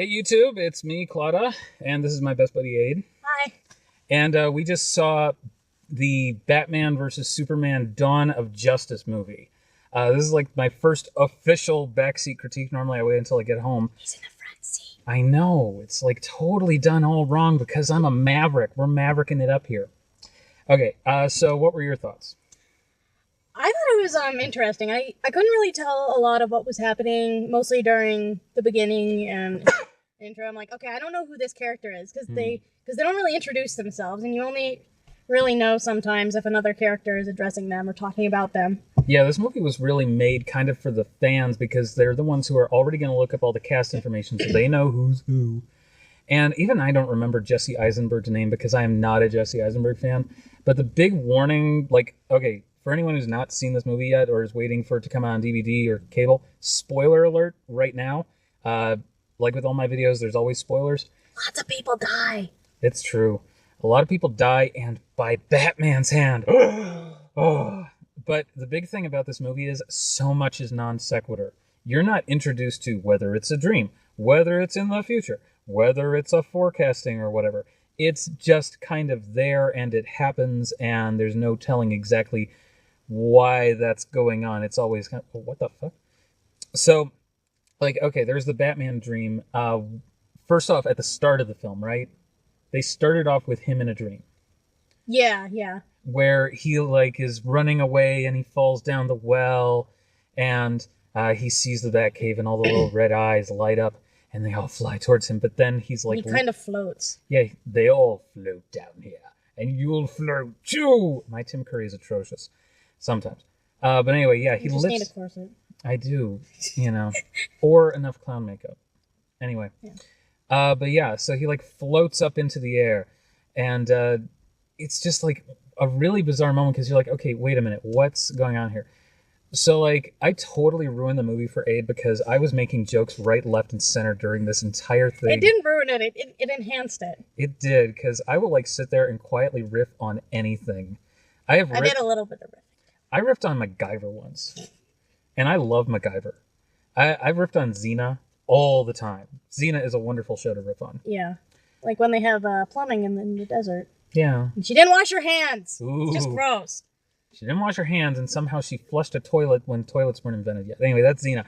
Hey YouTube, it's me, Claudia, and this is my best buddy Aid. Hi. And we just saw the Batman versus Superman Dawn of Justice movie. This is like my first official backseat critique. Normally I wait until I get home. He's in the front seat. I know, it's like totally done all wrong because I'm a maverick. We're mavericking it up here. Okay, so what were your thoughts? I thought it was interesting. I couldn't really tell a lot of what was happening, mostly during the beginning and intro. I'm like, okay, I don't know who this character is because they don't really introduce themselves, and you only really know sometimes if another character is addressing them or talking about them. Yeah, this movie was really made kind of for the fans because they're the ones who are already going to look up all the cast information so they know who's who. And even I don't remember Jesse Eisenberg's name because I am not a Jesse Eisenberg fan. But the big warning, like, okay, for anyone who's not seen this movie yet or is waiting for it to come out on DVD or cable, spoiler alert right now. Like with all my videos, there's always spoilers. Lots of people die. It's true. A lot of people die, and by Batman's hand. Oh. But the big thing about this movie is so much is non sequitur. You're not introduced to whether it's a dream, whether it's in the future, whether it's a forecasting or whatever. It's just kind of there, and it happens, and there's no telling exactly why that's going on. It's always kind of, oh, what the fuck? So, like, okay, there's the Batman dream. First off, at the start of the film, right? They started off with him in a dream. Yeah. Where he, like, is running away, and he falls down the well, and he sees the Batcave, and all the little red eyes light up, and they all fly towards him. But then he's like... He kind of floats. Yeah, they all float down here, and you'll float too! My Tim Curry is atrocious. Sometimes. But anyway, yeah, he lifts... You just need a corset. I do, you know. Or enough clown makeup. Anyway. Yeah. But yeah, so he, like, floats up into the air, and it's just, like, a really bizarre moment, because you're like, okay, wait a minute, what's going on here? So, like, I totally ruined the movie for Aid because I was making jokes right, left, and center during this entire thing. It didn't ruin it. It enhanced it. It did, because I will, like, sit there and quietly riff on anything. I did a little bit of riffing. I riffed on MacGyver once, and I love MacGyver. I riffed on Xena all the time. Xena is a wonderful show to riff on. Yeah, like when they have plumbing in the desert. Yeah. And she didn't wash her hands. Ooh. It's just gross. She didn't wash her hands, and somehow she flushed a toilet when toilets weren't invented yet. Anyway, that's Xena.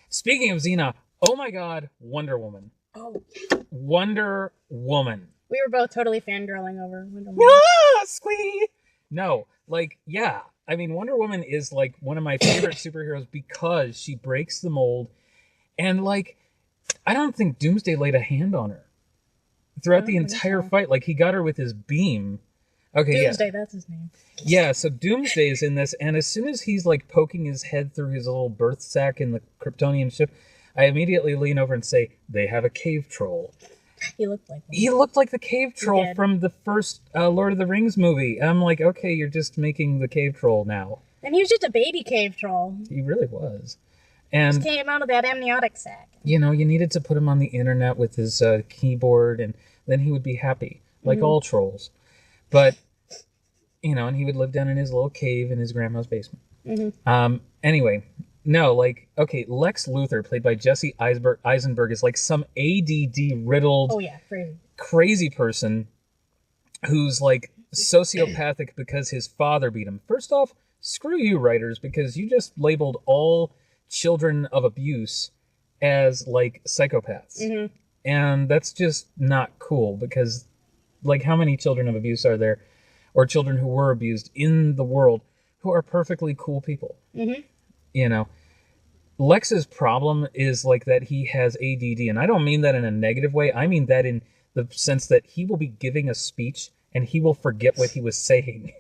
Speaking of Xena, oh my god, Wonder Woman. Oh. Wonder Woman. We were both totally fangirling over Wonder Woman. Ah, squee! No, like, yeah. I mean, Wonder Woman is, like, one of my favorite superheroes because she breaks the mold, and, like, I don't think Doomsday laid a hand on her throughout the entire fight. Like, he got her with his beam. Okay, Doomsday, that's his name. Yeah, so Doomsday is in this, and as soon as he's, like, poking his head through his little birth sack in the Kryptonian ship, I immediately lean over and say, they have a cave troll. He looked like one. He looked like the cave troll from the first Lord of the Rings movie. I'm like, okay, you're just making the cave troll now. And he was just a baby cave troll. He really was. And just came out of that amniotic sac. You know, you needed to put him on the internet with his keyboard, and then he would be happy, like all trolls. But, you know, and he would live down in his little cave in his grandma's basement. Anyway, no, like, okay, Lex Luthor, played by Jesse Eisenberg, is like some ADD-riddled, crazy person who's, like, sociopathic because his father beat him. First off, screw you, writers, because you just labeled all children of abuse as, like, psychopaths. And that's just not cool, because, like, how many children of abuse are there, or children who were abused in the world, who are perfectly cool people? You know, Lex's problem is, like, that he has ADD, and I don't mean that in a negative way. I mean that in the sense that he will be giving a speech, and he will forget what he was saying.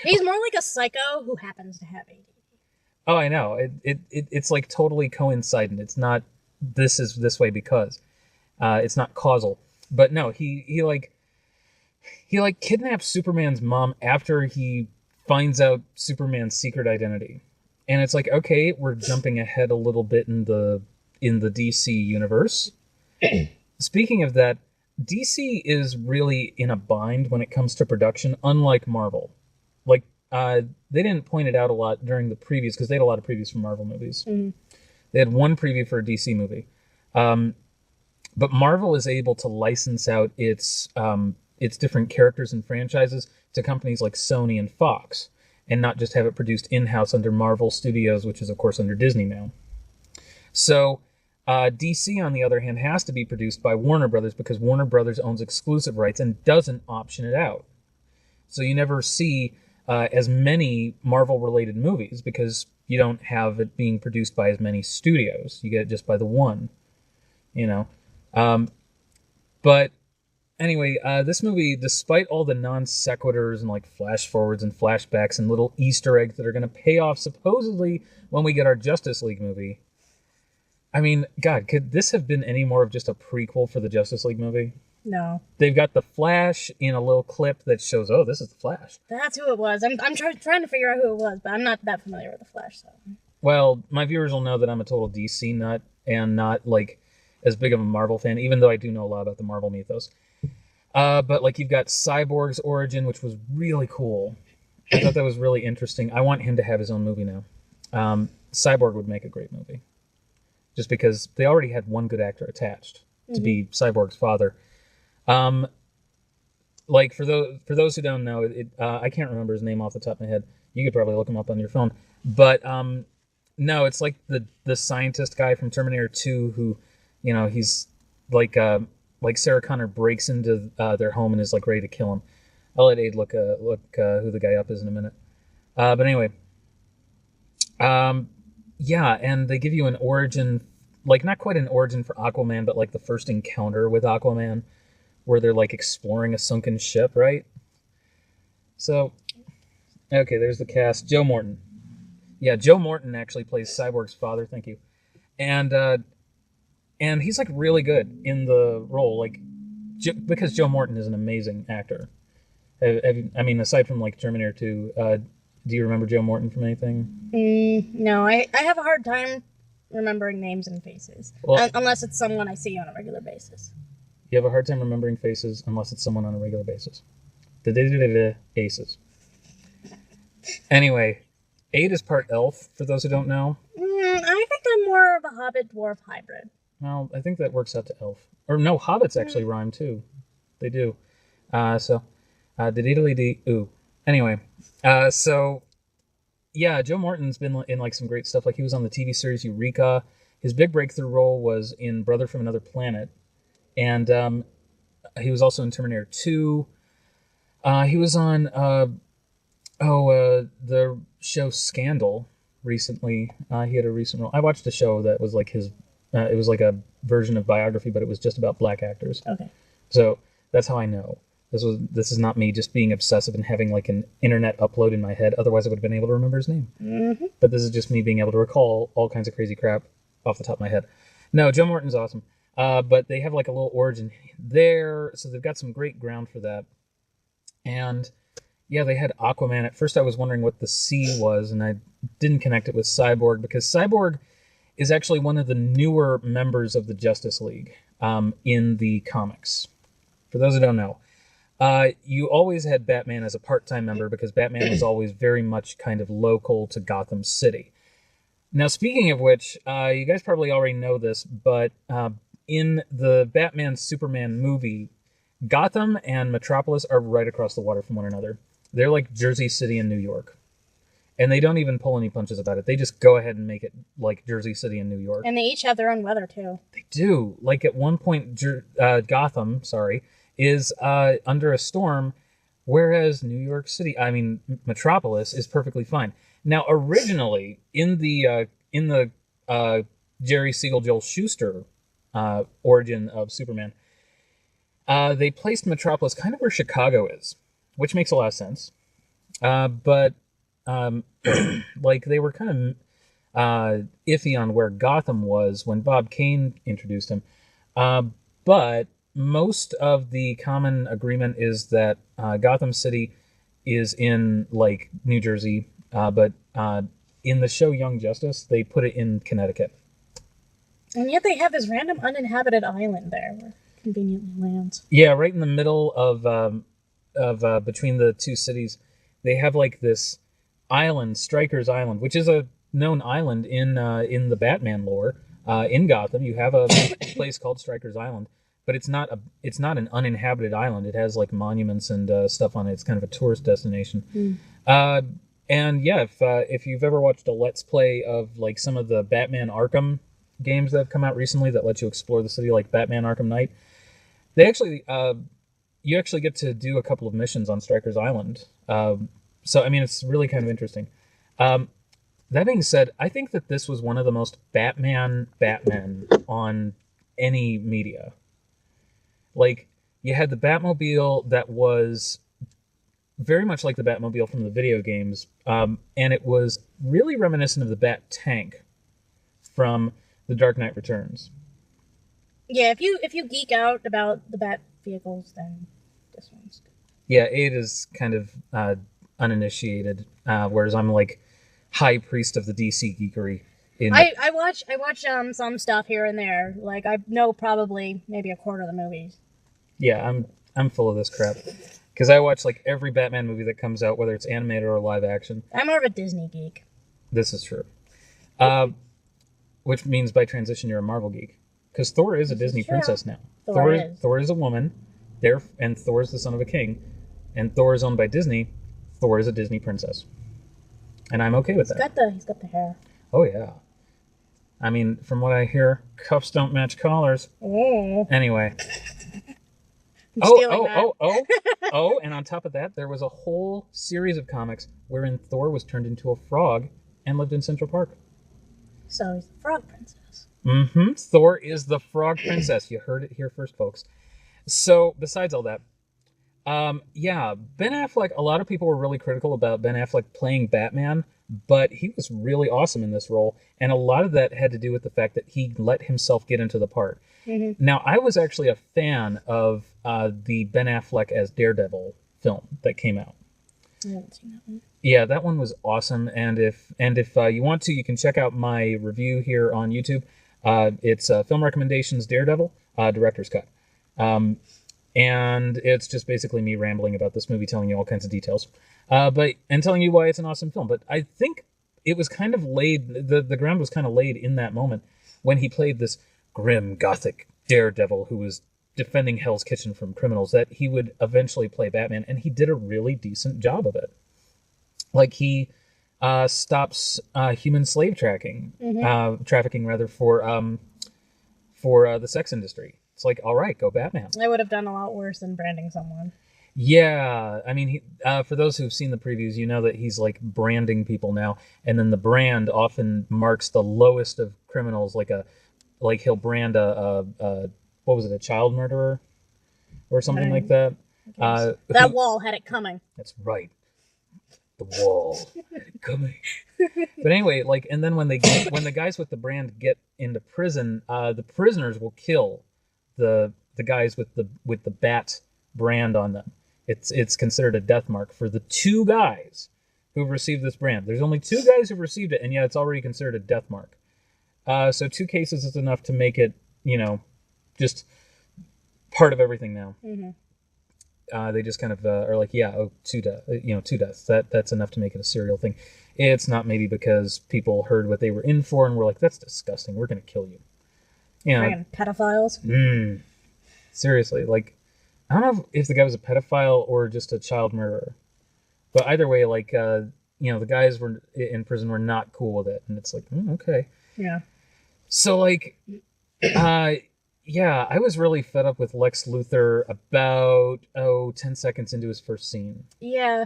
He's more like a psycho who happens to have ADD. Oh, I know. It's like totally coincident. It's not this is this way because it's not causal. But no, he kidnaps Superman's mom after he finds out Superman's secret identity. And it's like, okay, we're jumping ahead a little bit in the DC universe. Speaking of that, DC is really in a bind when it comes to production, unlike Marvel. Like, they didn't point it out a lot during the previews, because they had a lot of previews for Marvel movies. They had one preview for a DC movie. But Marvel is able to license out its different characters and franchises to companies like Sony and Fox, and not just have it produced in-house under Marvel Studios, which is, of course, under Disney now. So DC, on the other hand, has to be produced by Warner Brothers because Warner Brothers owns exclusive rights and doesn't option it out. So you never see as many Marvel-related movies because you don't have it being produced by as many studios. You get it just by the one, you know. But anyway, this movie, despite all the non sequiturs and like flash forwards and flashbacks and little Easter eggs that are going to pay off supposedly when we get our Justice League movie. I mean, God, could this have been any more of just a prequel for the Justice League movie? No. They've got the Flash in a little clip that shows, oh, this is the Flash. That's who it was. I'm trying to figure out who it was, but I'm not that familiar with the Flash. So. Well, my viewers will know that I'm a total DC nut and not like as big of a Marvel fan, even though I do know a lot about the Marvel mythos. But like you've got Cyborg's origin, which was really cool. I thought that was really interesting. I want him to have his own movie now. Cyborg would make a great movie, just because they already had one good actor attached to be Cyborg's father. Like for those who don't know, I can't remember his name off the top of my head. You could probably look him up on your phone. But no, it's like the scientist guy from Terminator 2 who, you know, he's like Sarah Connor breaks into their home and is like ready to kill him. I'll let Aid look who the guy up is in a minute. But anyway, yeah, and they give you an origin, like not quite an origin for Aquaman, but like the first encounter with Aquaman, where they're like exploring a sunken ship, right? So, okay, there's the cast. Joe Morton. Yeah, Joe Morton actually plays Cyborg's father. Thank you. And he's like really good in the role, like because Joe Morton is an amazing actor. I mean, aside from like Terminator 2, do you remember Joe Morton from anything? No, I have a hard time remembering names and faces, unless it's someone I see on a regular basis. You have a hard time remembering faces unless it's someone on a regular basis. Aces. Anyway, Aid is part elf, for those who don't know. I think I'm more of a hobbit-dwarf hybrid. Well, I think that works out to elf. Or no, hobbits actually rhyme too. They do. Ooh. Anyway, so yeah, Joe Morton's been in like some great stuff. Like he was on the TV series Eureka. His big breakthrough role was in Brother from Another Planet, and he was also in Terminator 2. He was on the show Scandal recently. He had a recent role. I watched a show that was like his. It was like a version of Biography, but it was just about black actors. Okay. So that's how I know. This is not me just being obsessive and having like an internet upload in my head. Otherwise, I would have been able to remember his name. Mm-hmm. But this is just me being able to recall all kinds of crazy crap off the top of my head. No, Joe Morton's awesome. But they have like a little origin there, so they've got some great ground for that. And yeah, they had Aquaman. At first, I was wondering what the C was, and I didn't connect it with Cyborg because Cyborg is actually one of the newer members of the Justice League in the comics. For those who don't know. You always had Batman as a part-time member because Batman was always very much kind of local to Gotham City. Now, speaking of which, you guys probably already know this, but in the Batman-Superman movie, Gotham and Metropolis are right across the water from one another. They're like Jersey City and New York. And they don't even pull any punches about it. They just go ahead and make it like Jersey City and New York. And they each have their own weather, too. They do. Like at one point, Gotham, is under a storm, whereas Metropolis is perfectly fine. Now, originally, in the Jerry Siegel, Joel Shuster origin of Superman, they placed Metropolis kind of where Chicago is, which makes a lot of sense. But like they were kind of iffy on where Gotham was when Bob Kane introduced him. But most of the common agreement is that Gotham City is in like New Jersey, but in the show Young Justice, they put it in Connecticut. And yet they have this random uninhabited island there where it conveniently lands. Yeah, right in the middle of between the two cities, they have like this island, Stryker's Island, which is a known island in the Batman lore. in Gotham. You have a place called Stryker's Island, but it's not an uninhabited island. It has like monuments and stuff on it. It's kind of a tourist destination. And yeah, if you've ever watched a Let's Play of like some of the Batman Arkham games that have come out recently that let you explore the city, like Batman Arkham Knight, they actually you actually get to do a couple of missions on Stryker's Island. So I mean, it's really kind of interesting. That being said, I think that this was one of the most Batman on any media. Like, you had the Batmobile that was very much like the Batmobile from the video games, and it was really reminiscent of the Bat Tank from The Dark Knight Returns. Yeah, if you geek out about the Bat vehicles, then this one's good. Yeah, Aid is kind of uninitiated, whereas I'm like high priest of the DC geekery. I watch some stuff here and there. Like, I know probably maybe a quarter of the movies. Yeah, I'm full of this crap. Because I watch like every Batman movie that comes out, whether it's animated or live action. I'm more of a Disney geek. This is true. Which means by transition you're a Marvel geek. Because Thor is a Disney princess now. Thor is a woman, and Thor is the son of a king. And Thor is owned by Disney. Thor is a Disney princess. And I'm okay with that. He's got the hair. Oh, yeah. I mean, from what I hear, cuffs don't match collars. Oh. Anyway. And on top of that, there was a whole series of comics wherein Thor was turned into a frog and lived in Central Park. So he's the frog princess. Mm-hmm. Thor is the frog princess. You heard it here first, folks. So, besides all that, yeah, Ben Affleck, a lot of people were really critical about Ben Affleck playing Batman, but he was really awesome in this role, and a lot of that had to do with the fact that he let himself get into the part. Mm-hmm. Now, I was actually a fan of the Ben Affleck as Daredevil film that came out. I haven't seen that one. Yeah, that one was awesome, and if you want to, you can check out my review here on YouTube. It's Film Recommendations Daredevil, Director's Cut. And it's just basically me rambling about this movie, telling you all kinds of details, and telling you why it's an awesome film. But I think it was kind of laid, the ground was kind of laid in that moment when he played this grim, gothic Daredevil who was defending Hell's Kitchen from criminals, that he would eventually play Batman, and he did a really decent job of it. Like, he stops human slave trafficking, for the sex industry. It's like, all right, go Batman. I would have done a lot worse than branding someone. Yeah, I mean, for those who've seen the previews, you know that he's like branding people now, and then the brand often marks the lowest of criminals, like he'll brand a child murderer or something like that. That wall had it coming. That's right. The wall had it coming. But anyway, like, and then when the guys with the brand get into prison, the prisoners will kill the guys with the bat brand on them. It's considered a death mark for the two guys who've received this brand. There's only two guys who've received it, and yet it's already considered a death mark. So 2 cases is enough to make it, just part of everything now. Mm-hmm. They just kind of are like, yeah, 2 deaths. That's enough to make it a serial thing. It's not maybe because people heard what they were in for and were like, that's disgusting. We're going to kill you. Pedophiles. Seriously, like, I don't know if the guy was a pedophile or just a child murderer, but either way, like, the guys were in prison were not cool with it, and it's like, okay, yeah. So like, yeah, I was really fed up with Lex Luthor about 10 seconds into his first scene. Yeah.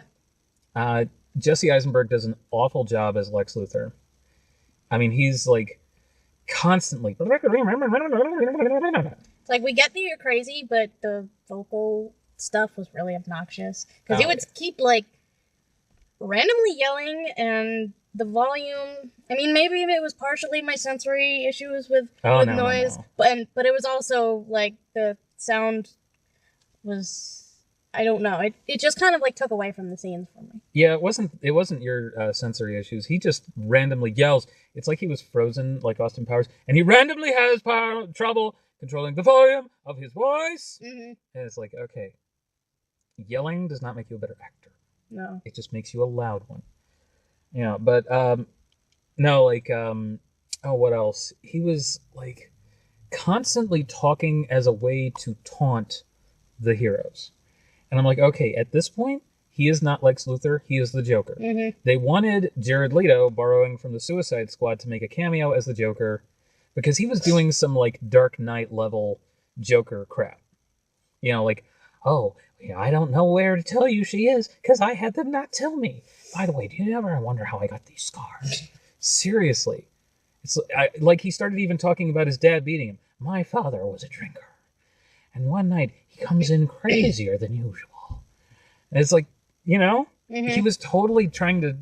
Jesse Eisenberg does an awful job as Lex Luthor. I mean, he's like constantly. It's like, we get that you're crazy, but the vocal stuff was really obnoxious. Because he would keep, like, randomly yelling, and the volume... I mean, maybe it was partially my sensory issues with noise, no. But it was also, like, the sound was... I don't know. It just kind of, like, took away from the scenes for me. Yeah, it wasn't your sensory issues. He just randomly yells. It's like he was frozen, like Austin Powers, and he randomly has trouble controlling the volume of his voice. Mm-hmm. And it's like, okay, yelling does not make you a better actor. No. It just makes you a loud one. Yeah, but, no, like, oh, what else? He was like constantly talking as a way to taunt the heroes. And I'm like, okay, at this point, he is not Lex Luthor, he is the Joker. Mm-hmm. They wanted Jared Leto, borrowing from the Suicide Squad, to make a cameo as the Joker because he was doing some like Dark Knight level Joker crap. You know, like, oh, yeah, I don't know where to tell you she is because I had them not tell me. By the way, do you ever wonder how I got these scars? Seriously. It's like he started even talking about his dad beating him. My father was a drinker. And one night he comes in crazier than usual. And it's like, you know, he was totally trying to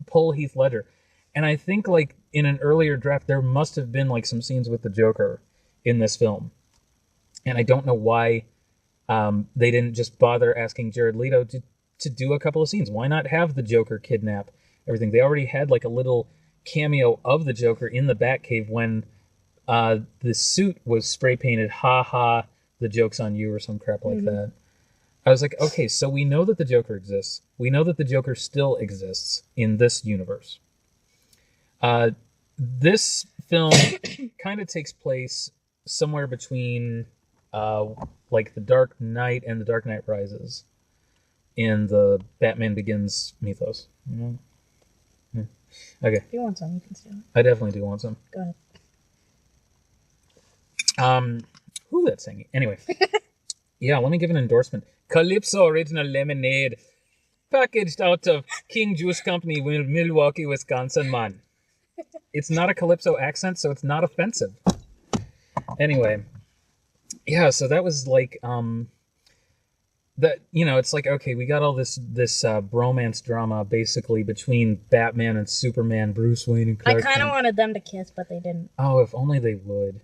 pull Heath Ledger. And I think like in an earlier draft, there must have been like some scenes with the Joker in this film. And I don't know why they didn't just bother asking Jared Leto to do a couple of scenes. Why not have the Joker kidnap everything? They already had like a little cameo of the Joker in the Batcave when the suit was spray painted, ha ha, the joke's on you, or some crap like that. I was like, okay, so we know that the Joker exists. We know that the Joker still exists in this universe. This film kind of takes place somewhere between like The Dark Knight and The Dark Knight Rises in the Batman Begins mythos. You know? Okay. If you want some, you can steal it. I definitely do want some. Go ahead. Who that's singing? Anyway. Yeah, let me give an endorsement. Calypso Original Lemonade. Packaged out of King Juice Company, Milwaukee, Wisconsin, man. It's not a Calypso accent, so it's not offensive. Anyway. Yeah, so that was like, that, you know, it's like, okay, we got all this bromance drama basically between Batman and Superman, Bruce Wayne and Clark I kind of wanted them to kiss, but they didn't. Oh, if only they would.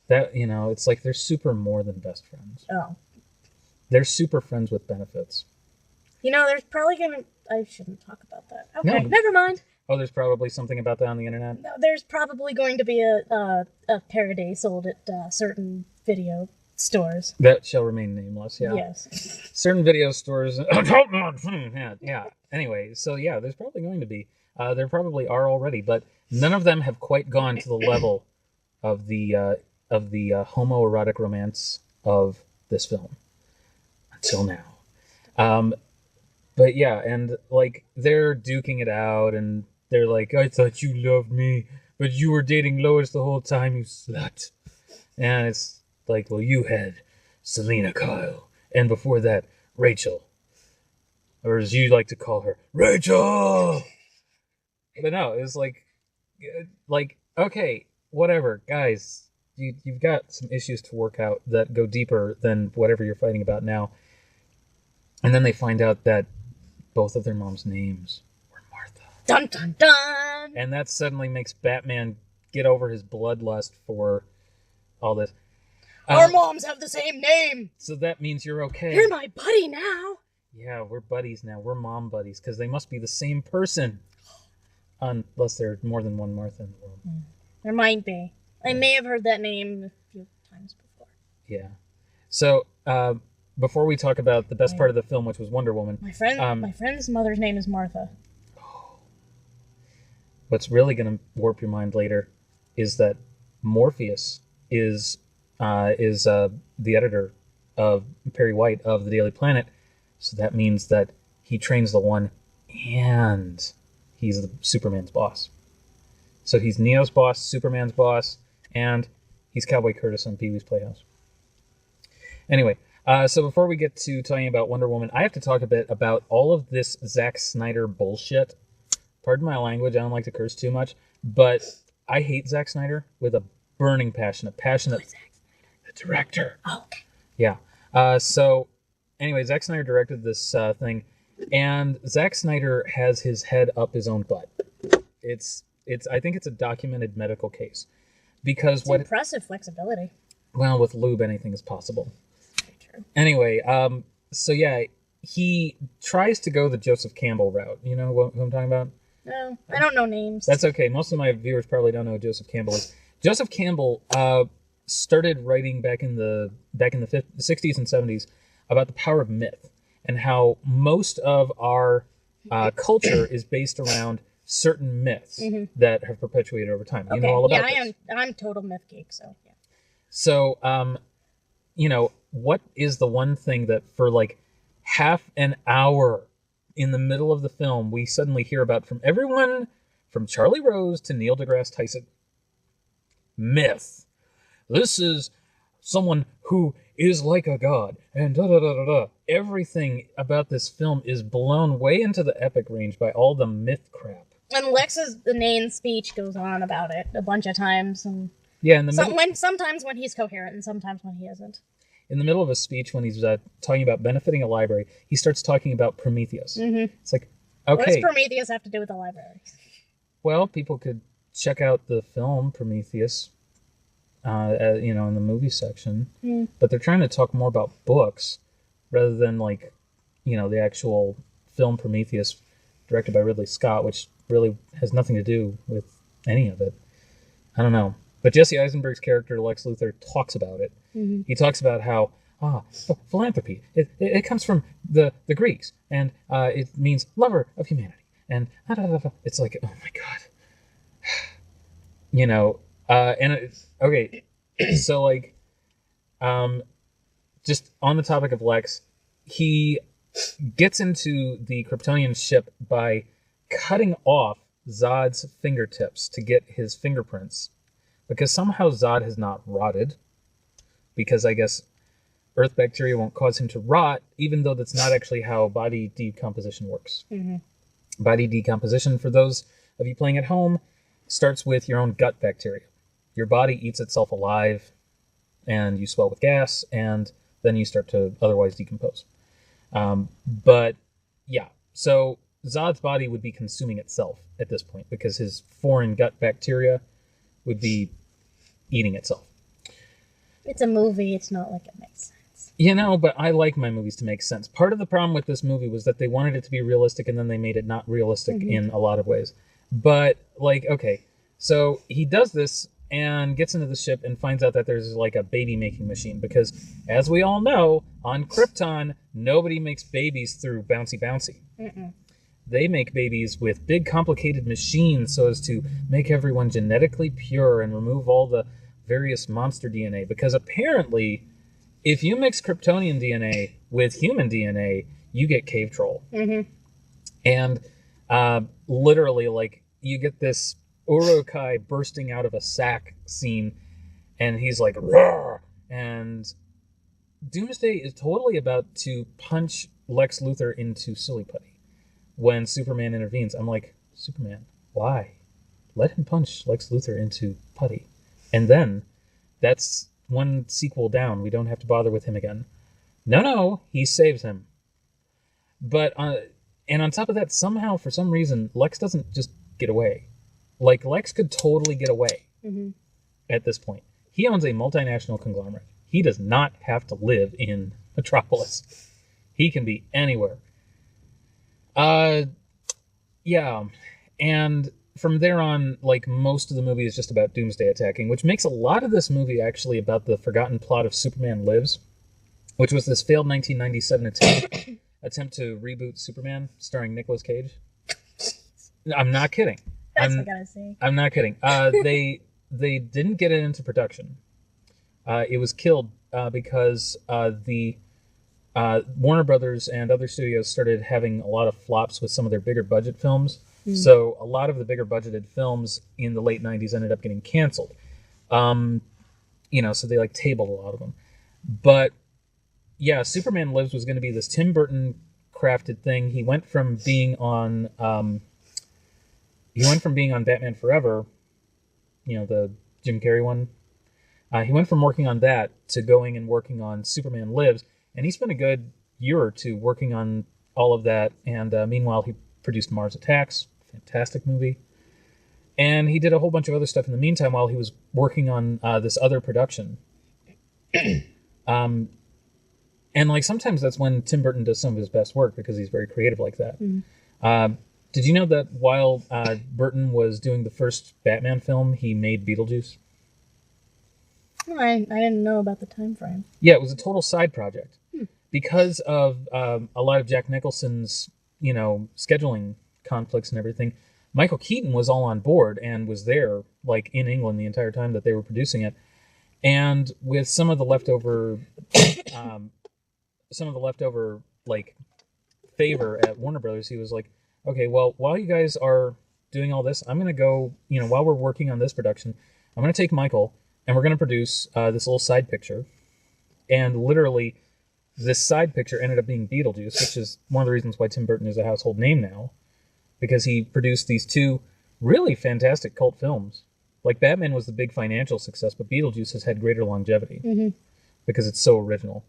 That, you know, it's like they're super more than best friends. Oh. They're super friends with benefits. You know, there's probably gonna... I shouldn't talk about that. Okay, No. never mind. Oh, there's probably something about that on the internet? No, there's probably going to be a parody sold at certain video stores. That shall remain nameless, yeah. Yes. Certain video stores... yeah. Anyway, so yeah, there's probably going to be. There probably are already, but none of them have quite gone to the level of the homoerotic romance of this film. Until now. But yeah, and like they're duking it out and they're like, I thought you loved me, but you were dating Lois the whole time, you slut. And it's like, well, you had Selena Kyle, and before that, Rachel. Or as you like to call her, Rachel! But no, it was like, okay, whatever, guys, you've got some issues to work out that go deeper than whatever you're fighting about now. And then they find out that both of their moms' names were Martha. Dun dun dun! And that suddenly makes Batman get over his bloodlust for all this. Our moms have the same name! So that means you're okay. You're my buddy now! Yeah, we're buddies now. We're mom buddies, because they must be the same person. Unless there's more than one Martha in the world. There might be. I may have heard that name a few times before. Yeah. So, before we talk about the best part of the film, which was Wonder Woman... My friend's mother's name is Martha. What's really going to warp your mind later is that Morpheus is the editor of Perry White of the Daily Planet. So that means that he trains the One and he's the Superman's boss. So he's Neo's boss, Superman's boss, and he's Cowboy Curtis on Pee-wee's Playhouse. Anyway, so before we get to talking about Wonder Woman, I have to talk a bit about all of this Zack Snyder bullshit. Pardon my language, I don't like to curse too much, but I hate Zack Snyder with a burning passion. A passion that... The director. Oh, okay. Yeah. So, anyway, Zack Snyder directed this thing, and Zack Snyder has his head up his own butt. I think it's a documented medical case. Because it's impressive flexibility. Well, with lube, anything is possible. Very true. Anyway, so yeah, he tries to go the Joseph Campbell route. You know who I'm talking about? No, I don't know names. That's okay. Most of my viewers probably don't know who Joseph Campbell is. Joseph Campbell started writing back in the 60s and 70s about the power of myth and how most of our culture is based around certain myths that have perpetuated over time. You know all about this. I'm total myth geek, so yeah. So, you know, what is the one thing that for like half an hour in the middle of the film we suddenly hear about from everyone from Charlie Rose to Neil deGrasse Tyson? Myth. This is someone who is like a god, and da-da-da-da-da. Everything about this film is blown way into the epic range by all the myth crap. And Lex's inane speech goes on about it a bunch of times. And yeah, in the middle, sometimes when he's coherent and sometimes when he isn't. In the middle of a speech when he's talking about benefiting a library, he starts talking about Prometheus. It's like, okay. What does Prometheus have to do with the library? Well, people could check out the film Prometheus, you know, in the movie section. But they're trying to talk more about books rather than, like, you know, the actual film Prometheus directed by Ridley Scott, which really has nothing to do with any of it. I don't know. But Jesse Eisenberg's character, Lex Luthor, talks about it. He talks about how, philanthropy, it comes from the Greeks, and it means lover of humanity. And it's like, oh my God. You know, okay, so like, just on the topic of Lex, he gets into the Kryptonian ship by cutting off Zod's fingertips to get his fingerprints, because somehow Zod has not rotted, because I guess Earth bacteria won't cause him to rot, even though that's not actually how body decomposition works. Body decomposition, for those of you playing at home, starts with your own gut bacteria. Your body eats itself alive, and you swell with gas, and then you start to otherwise decompose. But yeah, so Zod's body would be consuming itself at this point, because his foreign gut bacteria would be eating itself. It's a movie, it's not like it makes sense. You know, but I like my movies to make sense. Part of the problem with this movie was that they wanted it to be realistic, and then they made it not realistic in a lot of ways. But, like, okay, so he does this and gets into the ship and finds out that there's, like, a baby-making machine. Because, as we all know, on Krypton, nobody makes babies through bouncy-bouncy. They make babies with big, complicated machines so as to make everyone genetically pure and remove all the various monster DNA. Because apparently, if you mix Kryptonian DNA with human DNA, you get cave troll. And literally, like, you get this Urukai bursting out of a sack scene, and he's like, roar! And Doomsday is totally about to punch Lex Luthor into silly putty when Superman intervenes. I'm like, Superman, why? Let him punch Lex Luthor into putty. And then, that's one sequel down. We don't have to bother with him again. No, he saves him. But, and on top of that, somehow, for some reason, Lex doesn't just get away. Like, Lex could totally get away at this point. He owns a multinational conglomerate. He does not have to live in Metropolis. He can be anywhere. Yeah. And from there on, like, most of the movie is just about Doomsday attacking, which makes a lot of this movie actually about the forgotten plot of Superman Lives, which was this failed 1997 attempt to reboot Superman, starring Nicolas Cage. I'm not kidding. That's what I gotta say. I'm not kidding. They didn't get it into production. It was killed because the Warner Brothers and other studios started having a lot of flops with some of their bigger budget films. So a lot of the bigger budgeted films in the late 90s ended up getting canceled. You know, so they like tabled a lot of them. But yeah, Superman Lives was going to be this Tim Burton crafted thing. He went from being on Batman Forever, you know, the Jim Carrey one. He went from working on that to going and working on Superman Lives, and he spent a good year or two working on all of that. And meanwhile, he produced Mars Attacks, fantastic movie, and he did a whole bunch of other stuff in the meantime while he was working on this other production. And like sometimes that's when Tim Burton does some of his best work, because he's very creative like that. Did you know that while Burton was doing the first Batman film, he made Beetlejuice? Oh, I didn't know about the time frame. Yeah, it was a total side project. Because of a lot of Jack Nicholson's, you know, scheduling conflicts and everything, Michael Keaton was all on board and was there, like, in England the entire time that they were producing it. And with some of the leftover, like, favor at Warner Brothers, he was like, okay, well, while you guys are doing all this, I'm going to go, while we're working on this production, I'm going to take Michael and we're going to produce this little side picture. And literally, this side picture ended up being Beetlejuice, which is one of the reasons why Tim Burton is a household name now, because he produced these two really fantastic cult films. Like, Batman was the big financial success, but Beetlejuice has had greater longevity because it's so original.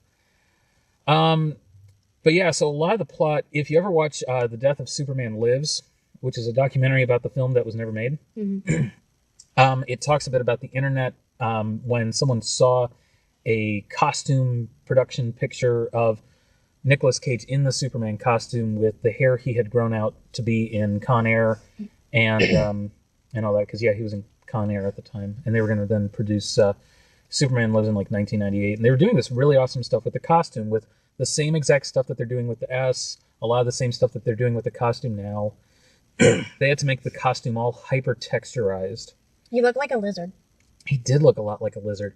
But yeah, so a lot of the plot, if you ever watch The Death of Superman Lives, which is a documentary about the film that was never made, it talks a bit about the internet when someone saw a costume production picture of Nicolas Cage in the Superman costume with the hair he had grown out to be in Con Air and all that, because, he was in Con Air at the time, and they were going to then produce Superman Lives in, like, 1998, and they were doing this really awesome stuff with the costume, with the same exact stuff that they're doing with the S, a lot of the same stuff that they're doing with the costume now. They had to make the costume all hyper-texturized. He looked like a lizard. He did look a lot like a lizard.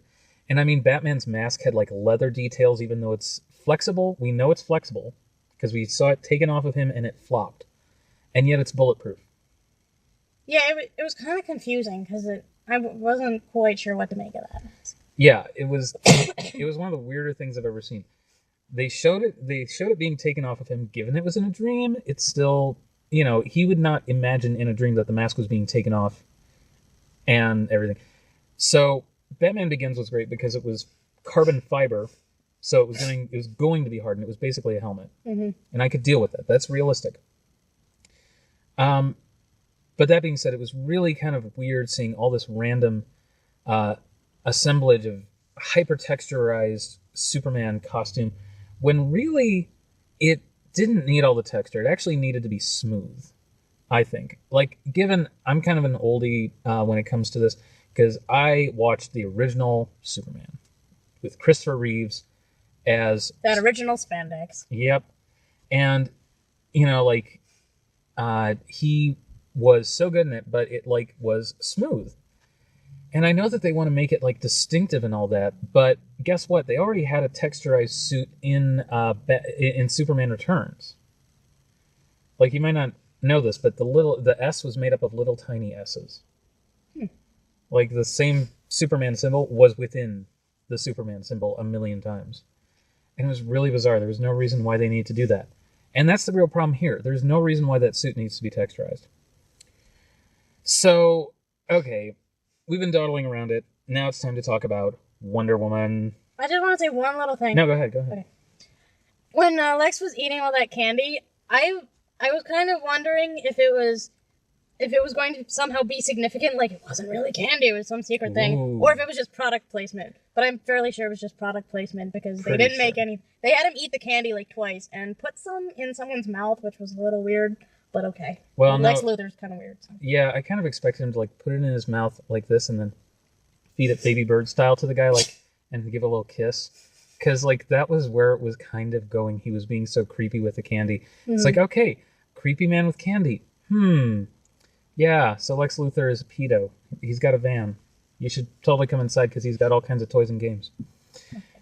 And I mean, Batman's mask had, like, leather details, even though it's flexible. We know it's flexible, because we saw it taken off of him and it flopped. And yet it's bulletproof. Yeah, it was kind of confusing, because I wasn't quite sure what to make of that. Yeah, it was one of the weirder things I've ever seen. They showed it being taken off of him, given it was in a dream. It's still, he would not imagine in a dream that the mask was being taken off and everything. So Batman Begins was great because it was carbon fiber, so it was going to be hardened. It was basically a helmet, and I could deal with that. That's realistic. But that being said, it was really kind of weird seeing all this random assemblage of hyper-texturized Superman costume, when really it didn't need all the texture. It actually needed to be smooth, I think. Like, given I'm kind of an oldie when it comes to this, because I watched the original Superman with Christopher Reeves as... that original spandex. Yep. And, he was so good in it, but it, like, was smooth. And I know that they want to make it, like, distinctive and all that, but guess what? They already had a texturized suit in Superman Returns. Like, you might not know this, but the S was made up of little tiny S's. Like, the same Superman symbol was within the Superman symbol a million times. And it was really bizarre. There was no reason why they need to do that. And that's the real problem here. There's no reason why that suit needs to be texturized. So, okay, we've been dawdling around it. Now it's time to talk about Wonder Woman. I just want to say one little thing. No, go ahead. Okay. When Lex was eating all that candy, I was kind of wondering if it was going to somehow be significant, like it wasn't really candy, it was some secret thing, or if it was just product placement. But I'm fairly sure it was just product placement, because they didn't make any... They had him eat the candy, like, twice, and put some in someone's mouth, which was a little weird, but okay. Well, Lex Luthor's kind of weird. So. Yeah, I kind of expected him to, like, put it in his mouth like this, and then feed it baby bird style to the guy, like, and give a little kiss. Because, like, that was where it was kind of going. He was being so creepy with the candy. It's like, okay, creepy man with candy. Yeah, so Lex Luthor is a pedo. He's got a van. You should totally come inside because he's got all kinds of toys and games.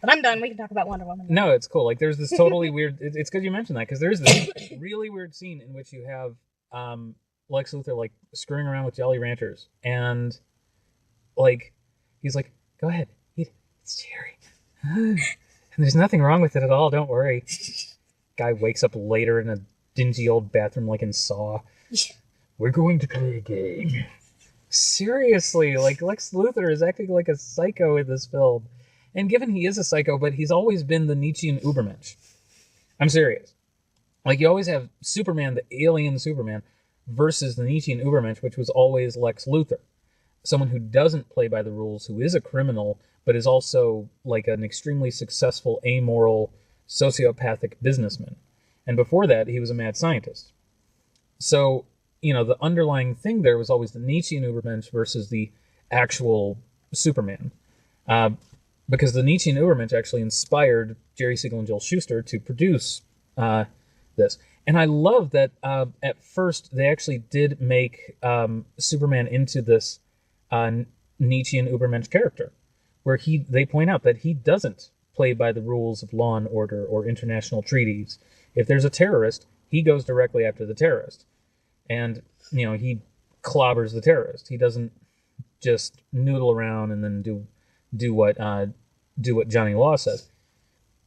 But I'm done. We can talk about Wonder Woman. No, it's cool. Like, there's this totally weird... It's good you mentioned that, because there's this really weird scene in which you have Lex Luthor, like, screwing around with Jolly Ranchers. And, like, he's like, go ahead, eat it. It's cherry. And there's nothing wrong with it at all. Don't worry. Guy wakes up later in a dingy old bathroom like in Saw. We're going to play a game. Seriously, like, Lex Luthor is acting like a psycho in this film. And given he is a psycho, but he's always been the Nietzschean Ubermensch. I'm serious. Like, you always have Superman, the alien Superman, versus the Nietzschean Ubermensch, which was always Lex Luthor. Someone who doesn't play by the rules, who is a criminal, but is also, like, an extremely successful, amoral, sociopathic businessman. And before that, he was a mad scientist. So... the underlying thing there was always the Nietzschean Ubermensch versus the actual Superman. Because the Nietzschean Ubermensch actually inspired Jerry Siegel and Joel Shuster to produce this. And I love that at first they actually did make Superman into this Nietzschean Ubermensch character, where they point out that he doesn't play by the rules of law and order or international treaties. If there's a terrorist, he goes directly after the terrorist, and he clobbers the terrorist. He doesn't just noodle around and then do what Johnny Law says.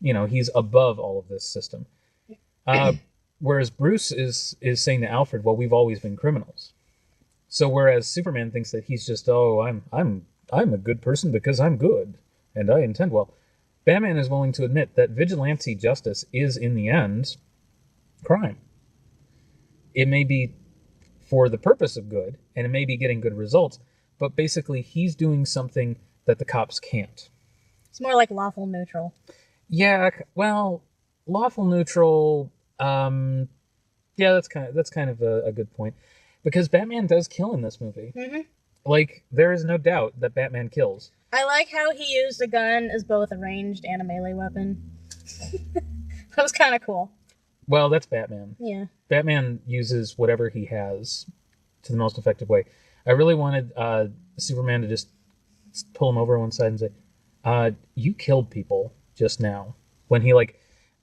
He's above all of this system. Whereas Bruce is saying to Alfred, well, we've always been criminals. So whereas Superman thinks that he's just, I'm a good person because I'm good and I intend well, Batman is willing to admit that vigilante justice is, in the end, crime. It may be for the purpose of good, and it may be getting good results, but basically he's doing something that the cops can't. It's more like lawful neutral. Yeah, well, lawful neutral, yeah, that's kind of a good point. Because Batman does kill in this movie. Mm-hmm. Like, there is no doubt that Batman kills. I like how he used a gun as both a ranged and a melee weapon. That was kind of cool. Well, that's Batman. Yeah. Batman uses whatever he has to the most effective way. I really wanted Superman to just pull him over one side and say, you killed people just now. When he,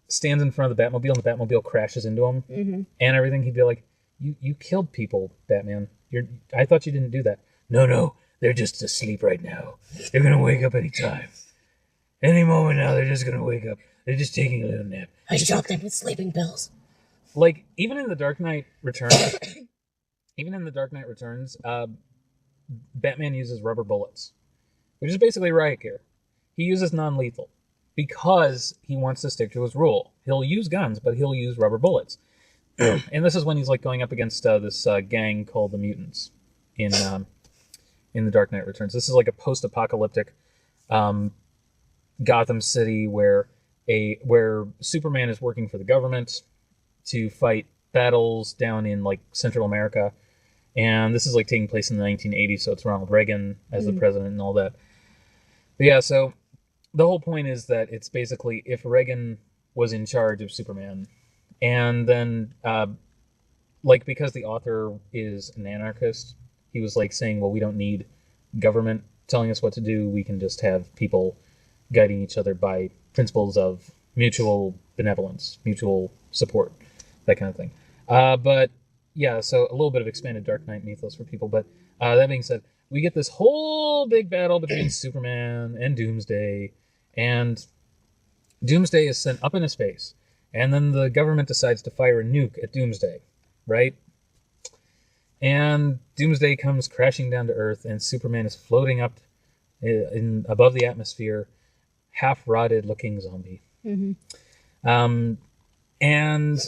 stands in front of the Batmobile and the Batmobile crashes into him and everything, he'd be like, you killed people, Batman. I thought you didn't do that. No, they're just asleep right now. They're going to wake up any time. Any moment now, they're just going to wake up. They're just taking a little nap. I shot them with sleeping pills. Even in The Dark Knight Returns, Batman uses rubber bullets, which is basically riot gear. He uses non-lethal because he wants to stick to his rule. He'll use guns, but he'll use rubber bullets. And this is when he's going up against this gang called the Mutants in The Dark Knight Returns. This is a post-apocalyptic Gotham City where Superman is working for the government to fight battles down in Central America, and this is taking place in the 1980s, so it's Ronald Reagan as the president and all that. But yeah, so the whole point is that it's basically if Reagan was in charge of Superman, and then because the author is an anarchist, he was saying, well, we don't need government telling us what to do. We can just have people guiding each other by principles of mutual benevolence, mutual support, that kind of thing. But yeah, so a little bit of expanded Dark Knight mythos for people. But that being said, we get this whole big battle between Superman and Doomsday, and Doomsday is sent up into space, and then the government decides to fire a nuke at Doomsday, right? And Doomsday comes crashing down to Earth, and Superman is floating up above the atmosphere, half-rotted looking zombie. Mm-hmm. And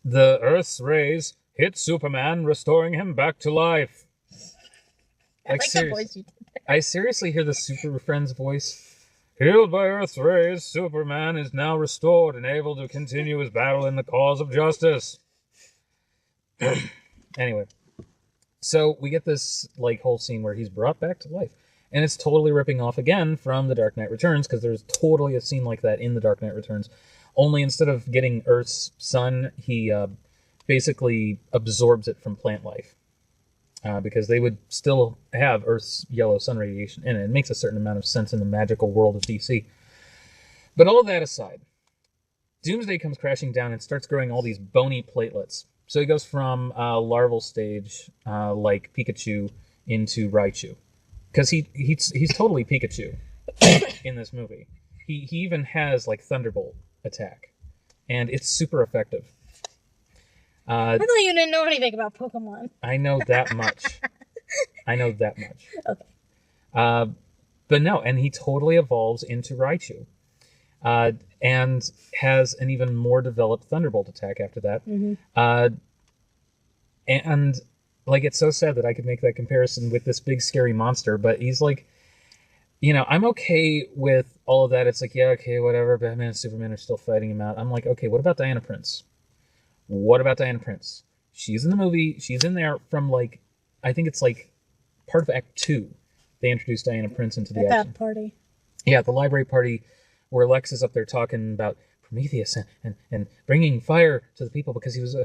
the Earth's rays hit Superman, restoring him back to life. I like the voice you did there. I seriously hear the Super Friends voice. Healed by Earth's rays, Superman is now restored and able to continue his battle in the cause of justice. Anyway, so we get this whole scene where he's brought back to life. And it's totally ripping off again from The Dark Knight Returns, because there's totally a scene like that in The Dark Knight Returns. Only instead of getting Earth's sun, he basically absorbs it from plant life. Because they would still have Earth's yellow sun radiation in it. It makes a certain amount of sense in the magical world of DC. But all that aside, Doomsday comes crashing down and starts growing all these bony platelets. So he goes from larval stage, like Pikachu, into Raichu. Because he's totally Pikachu in this movie. He even has Thunderbolt attack, and it's super effective. I thought you didn't know anything about Pokemon. I know that much. Okay. But no, and he totally evolves into Raichu, and has an even more developed Thunderbolt attack after that. Mm-hmm. And it's so sad that I could make that comparison with this big scary monster, but he's I'm okay with all of that. It's yeah, okay, whatever. Batman and Superman are still fighting him out. I'm okay, what about Diana Prince? What about Diana Prince? She's in the movie. She's in there from I think it's part of Act 2. They introduced Diana Prince into the action. That party. Yeah, the library party where Lex is up there talking about Prometheus and bringing fire to the people because he was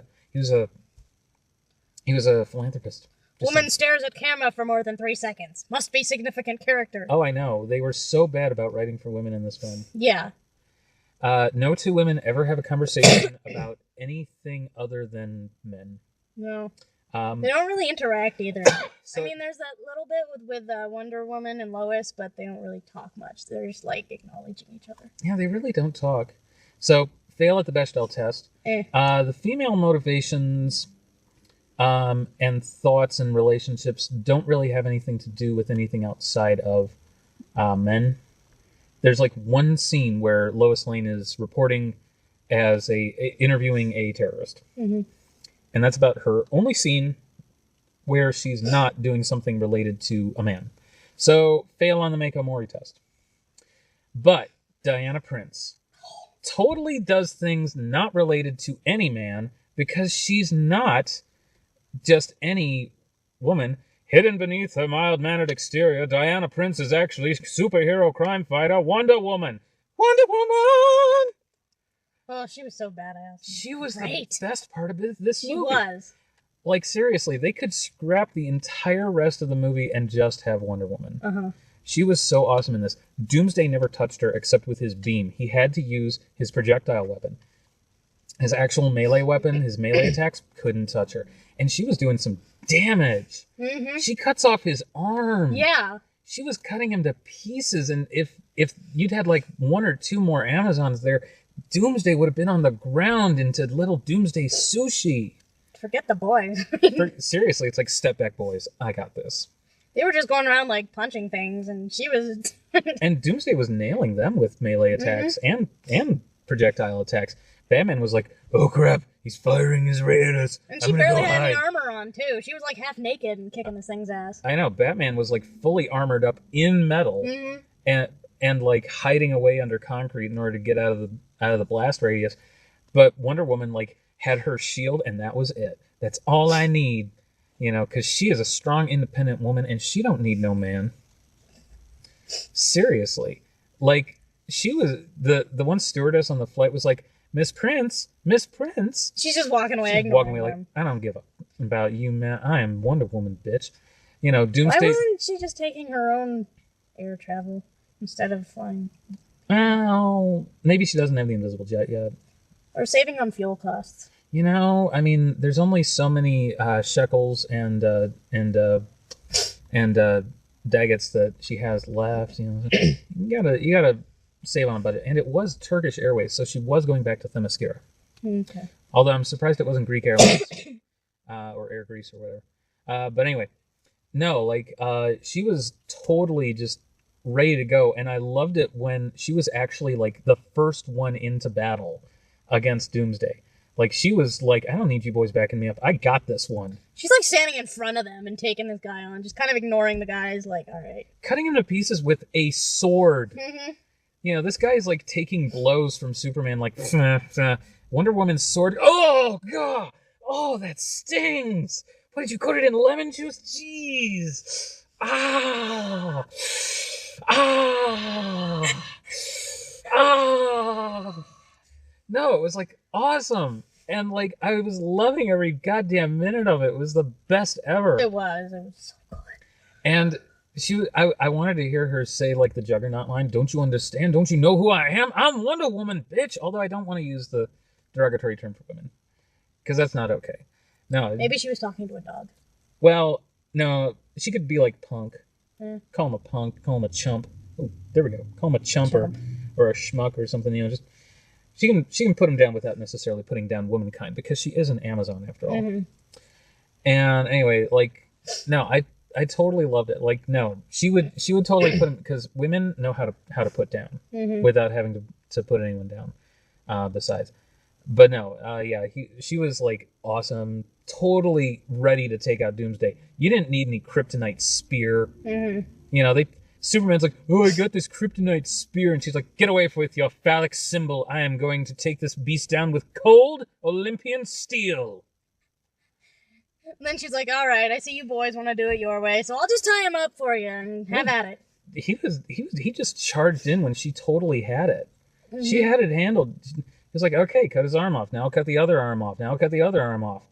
a philanthropist. Woman stares at camera for more than 3 seconds. Must be significant character. Oh, I know. They were so bad about writing for women in this film. Yeah. No two women ever have a conversation about anything other than men. No. They don't really interact either. So, I mean, there's that little bit with Wonder Woman and Lois, but they don't really talk much. They're just, like, acknowledging each other. Yeah, they really don't talk. So, fail at the Bechdel test. The female motivations and thoughts and relationships don't really have anything to do with anything outside of men. There's, like, one scene where Lois Lane is reporting as interviewing a terrorist. Mm-hmm. And that's about her only scene where she's not doing something related to a man. So, fail on the Mako Mori test. But Diana Prince totally does things not related to any man because she's not just any woman. Hidden beneath her mild-mannered exterior, Diana Prince is actually superhero crime fighter Wonder Woman. Wonder Woman! Oh, she was so badass. She was great. The best part of this movie. She was. Like, seriously, they could scrap the entire rest of the movie and just have Wonder Woman. Uh-huh. She was so awesome in this. Doomsday never touched her except with his beam. He had to use his projectile weapon. His actual melee weapon, his melee attacks, couldn't touch her. And she was doing some damage. Mm-hmm. She cuts off his arm. Yeah. She was cutting him to pieces. And if you'd had like one or two more Amazons there, Doomsday would have been on the ground into little Doomsday sushi. Forget the boys. Seriously, it's like, step back, boys. I got this. They were just going around, like, punching things, and she was... And Doomsday was nailing them with melee attacks and projectile attacks. Batman was like, oh, crap, he's firing his ray at us. And she barely had any armor on, too. She was, like, half naked and kicking this thing's ass. I know. Batman was, like, fully armored up in metal and like, hiding away under concrete in order to get out of the blast radius. But Wonder Woman, like, had her shield, and that was it. That's all I need, you know, because she is a strong, independent woman, and she don't need no man. Seriously. Like, she was... The one stewardess on the flight was like, Miss Prince. She's just walking away. She's walking away like, I don't give a about you, man. I am Wonder Woman, bitch. You know, Doomsday... Why wasn't she just taking her own air travel instead of flying? Well, maybe she doesn't have the invisible jet yet. Or saving on fuel costs. You know, I mean, there's only so many shekels and daggets that she has left. You know, you gotta save on budget. And it was Turkish Airways, so she was going back to Themyscira. Okay. Although I'm surprised it wasn't Greek Airlines or Air Greece or whatever. But anyway, no, like she was totally just ready to go, and I loved it when she was actually like the first one into battle against Doomsday. Like, she was like, I don't need you boys backing me up. I got this one. She's, like, standing in front of them and taking this guy on, just kind of ignoring the guys, like, all right. Cutting him to pieces with a sword. Mm-hmm. You know, this guy is, like, taking blows from Superman, like, Wonder Woman's sword. Oh, God! Oh, that stings! What, did you coat it in lemon juice? Jeez! Ah! Ah! Ah! No, it was, like, awesome. And, like, I was loving every goddamn minute of it. It was the best ever. It was so good. And I wanted to hear her say, like, the Juggernaut line, don't you understand? Don't you know who I am? I'm Wonder Woman, bitch! Although I don't want to use the derogatory term for women. Because that's not okay. No. Maybe she was talking to a dog. Well, no, she could be like Punk. Call him a punk, call him a chump. Oh, there we go. Call him a chump. Or a schmuck or something, you know, just... She can put him down without necessarily putting down womankind, because she is an Amazon after all. Mm-hmm. And anyway, like, no, I totally loved it. Like, no, she would totally put him, because women know how to put down without having to put anyone down. Besides, but no, yeah, she was like awesome, totally ready to take out Doomsday. You didn't need any kryptonite spear. Mm-hmm. You know, Superman's like, oh, I got this kryptonite spear. And she's like, get away with your phallic symbol. I am going to take this beast down with cold Olympian steel. And then she's like, all right, I see you boys want to do it your way, so I'll just tie him up for you and have at it. He just charged in when she totally had it. Mm-hmm. She had it handled. It's like, okay, cut his arm off. Now I'll cut the other arm off. Now I'll cut the other arm off.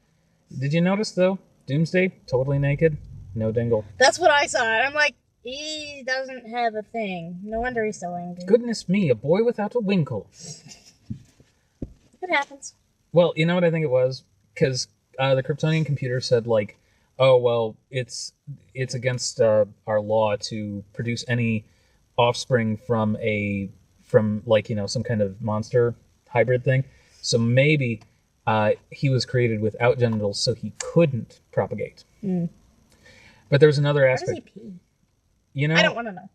Did you notice, though? Doomsday, totally naked. No dingle. That's what I saw. And I'm like, he doesn't have a thing. No wonder he's so angry. Goodness me, a boy without a winkle. It happens. Well, you know what I think it was? Because the Kryptonian computer said, like, oh, well, it's against our law to produce any offspring from like, you know, some kind of monster hybrid thing. So maybe he was created without genitals, so he couldn't propagate. Mm. But there's another aspect. How does he pee? You know, I don't want to know.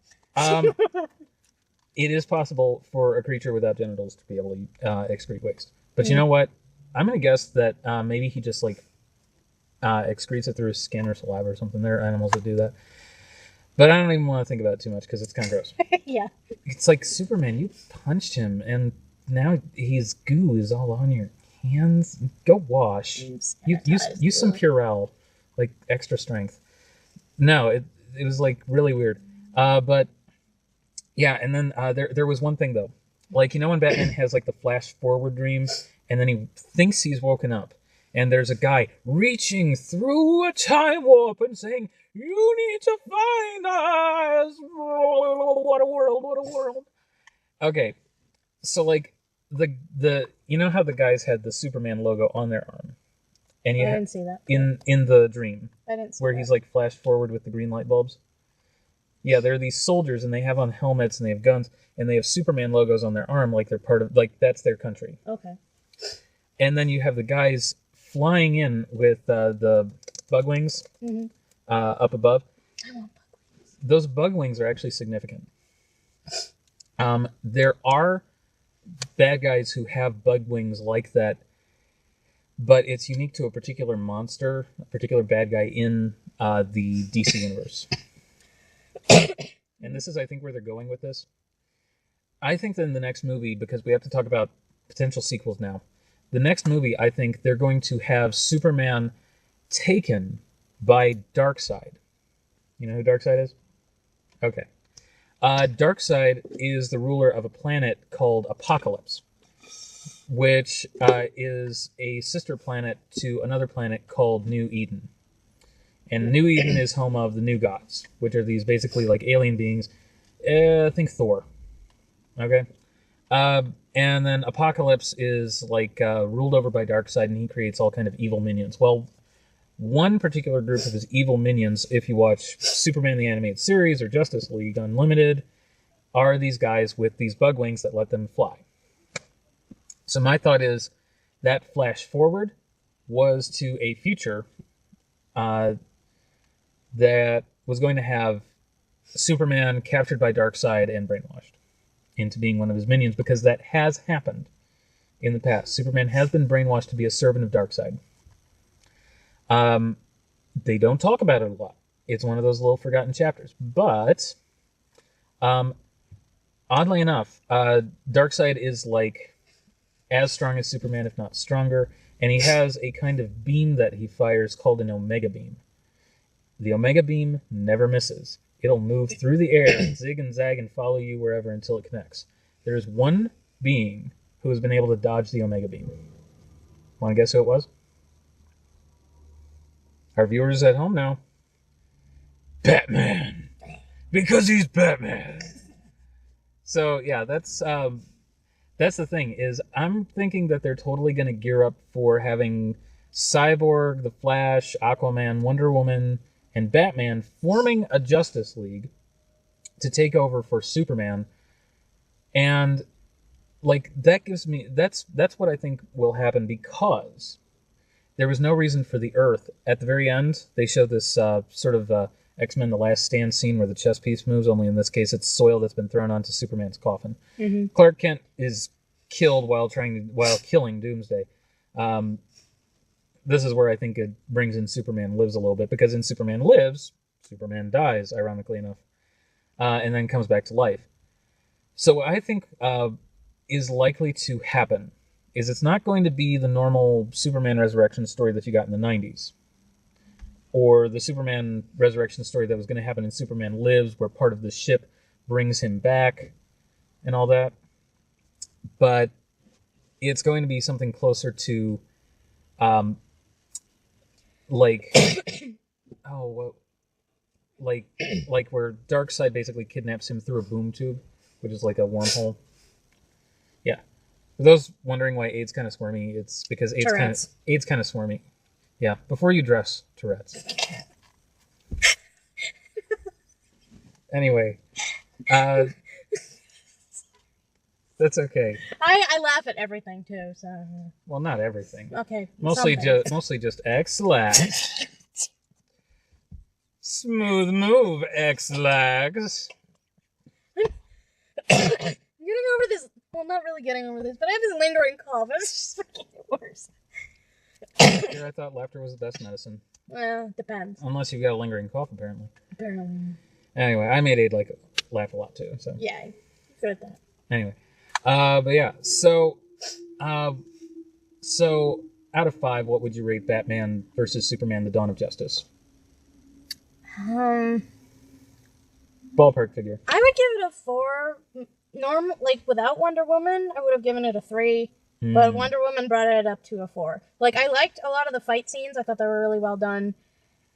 It is possible for a creature without genitals to be able to excrete waste. But you know what? I'm going to guess that maybe he just, like, excretes it through his skin or saliva or something. There are animals that do that. But I don't even want to think about it too much because it's kind of gross. Yeah. It's like, Superman, you punched him, and now his goo is all on your hands. Go wash. Use some Purell, like extra strength. No, it was like really weird. But yeah, and then there was one thing though. Like, you know when Batman has like the flash forward dream, and then he thinks he's woken up, and there's a guy reaching through a time warp and saying, "You need to find us." What a world! What a world! Okay, so like the you know how the guys had the Superman logo on their arm, and I didn't see that in the dream. I didn't see where that. He's like flash forward with the green light bulbs. Yeah, they're these soldiers, and they have on helmets, and they have guns, and they have Superman logos on their arm, like they're part of, like, that's their country. Okay. And then you have the guys flying in with the bug wings up above. I want bug wings. Those bug wings are actually significant. There are bad guys who have bug wings like that, but it's unique to a particular monster, a particular bad guy in the DC universe. And this is, I think, where they're going with this. I think that in the next movie, because we have to talk about potential sequels now, the next movie, I think they're going to have Superman taken by Darkseid. You know who Darkseid is? Okay. Darkseid is the ruler of a planet called Apocalypse, which is a sister planet to another planet called New Eden. And New Eden is home of the New Gods, which are these basically like alien beings. Think Thor. Okay? And then Apocalypse is like ruled over by Darkseid, and he creates all kind of evil minions. Well, one particular group of his evil minions, if you watch Superman the Animated Series or Justice League Unlimited, are these guys with these bug wings that let them fly. So my thought is that flash forward was to a future that was going to have Superman captured by Darkseid and brainwashed into being one of his minions, because that has happened in the past. Superman has been brainwashed to be a servant of Darkseid. They don't talk about it a lot. It's one of those little forgotten chapters. But, oddly enough, Darkseid is like as strong as Superman, if not stronger, and he has a kind of beam that he fires called an Omega Beam. The Omega Beam never misses. It'll move through the air and zig and zag and follow you wherever until it connects. There is one being who has been able to dodge the Omega Beam. Want to guess who it was? Our viewers at home now. Batman! Because he's Batman! So, yeah, that's the thing, is I'm thinking that they're totally going to gear up for having Cyborg, The Flash, Aquaman, Wonder Woman, and Batman forming a Justice League to take over for Superman. And, like, that gives me... That's what I think will happen, because there was no reason for the Earth. At the very end, they show this sort of X-Men The Last Stand scene where the chess piece moves, only in this case it's soil that's been thrown onto Superman's coffin. Mm-hmm. Clark Kent is killed while killing Doomsday. This is where I think it brings in Superman Lives a little bit, because in Superman Lives, Superman dies, ironically enough, and then comes back to life. So what I think is likely to happen is it's not going to be the normal Superman resurrection story that you got in the 90s, or the Superman resurrection story that was going to happen in Superman Lives, where part of the ship brings him back and all that. But it's going to be something closer to, like, oh, what, like where Darkseid basically kidnaps him through a boom tube, which is like a wormhole. Yeah. For those wondering why Aid's kind of squirmy, it's because Aid's kind of squirmy. Yeah. Before you dress, Tourette's. Anyway, that's okay. I laugh at everything too, so. Well, not everything. Okay. Mostly just X-Lax. Smooth move, X-Lax. I'm getting over this. Well, not really getting over this, but I have this lingering cough. It's just making it worse. Here, I thought laughter was the best medicine. Well, depends. Unless you've got a lingering cough, apparently. Apparently. Anyway, I made Aid laugh a lot too. So yeah, good at that. Anyway, but yeah, so out of 5, what would you rate Batman versus Superman: The Dawn of Justice? Ballpark figure. I would give it a 4. Like without Wonder Woman, I would have given it a 3. But Wonder Woman brought it up to a 4. Like, I liked a lot of the fight scenes. I thought they were really well done.